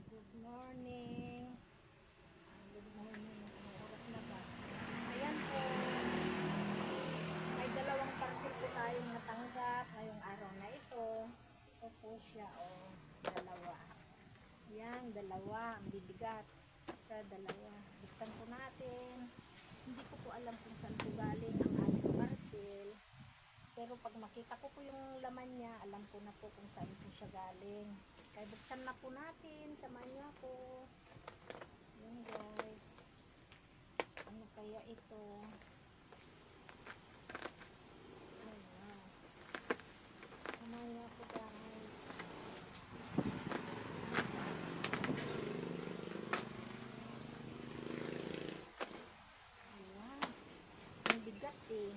Good morning. Good morning. Anong oras na ba? Ayan po. May dalawang parcel po tayong natanggap ngayong araw na ito. Ito po siya, dalawa. Ayan, dalawa. Ang bibigat. Sa dalawa. Buksan po natin. Hindi ko po alam kung saan po galing ang ating parcel. Pero pag makita ko po yung laman niya, alam ko na po kung saan po siya galing. Kaya buksan na po natin. Samahan niyo ako. Yan guys. Ano kaya ito? Ayan. Samahan niyo ako guys. Ayan. Ang bigat eh.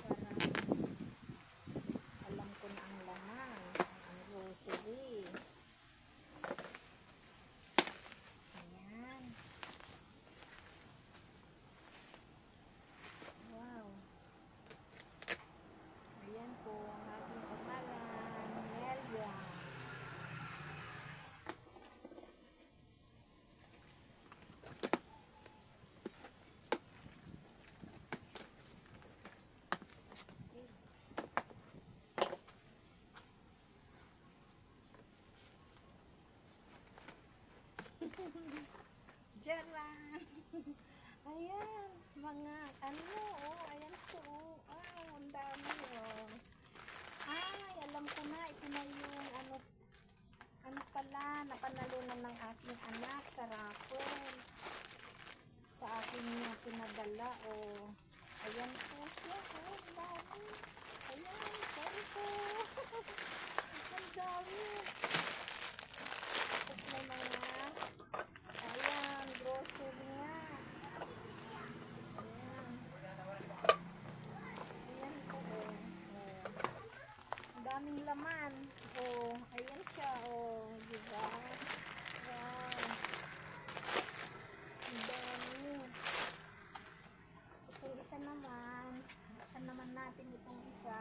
Parang alam ko na ang laman. Ang grocery. Ayan. Wow. Ayan po ang aking pangalan. Nelia. Jaran. Ayan, mga ayan po. Ang dami Ay, alam ko na, ito na yung ano pala, napanalunan ng aking anak sa raffle. Sa akin niya pinadala, Ayan po siya, ang dami. Ayan, sorry po. Ang dami. Tapos may mga ayan, grocery nga. Ayan. Ayan po, Ang daming laman. Ayan siya, diba? Wow. Ang dami. Itong isa naman. Buksan naman natin itong isa.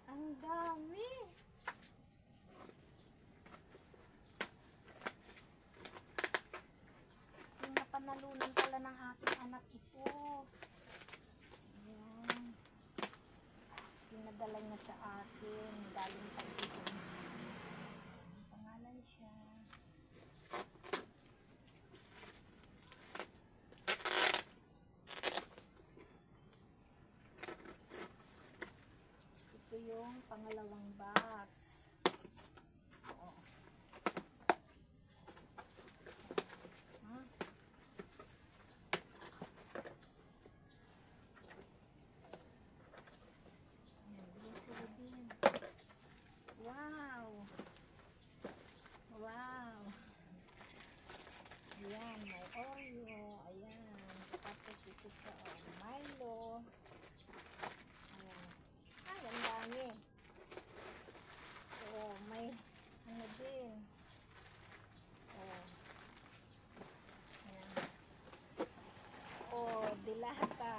Ang dami. Yung napanalunan pala ng aking anak ito. Ayan. Pinadala niya sa akin. Galing pa dito. Ang pangalan siya. Ito yung pangalawang box. Ayan, grocery din. Wow! Wow! Ayan, may Oreo. Ayan. Tapos ito siya, Milo. Ayan. Ay, ang dami. May ano din. Ayan. Dilata.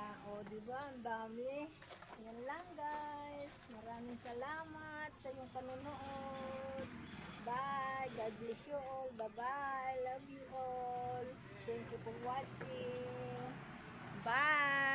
Diba? Ang dami. Ayan lang guys. Maraming salamat sa iyong panonood. Bye. God bless you all. Bye-bye. Love you all. Thank you for watching. Bye.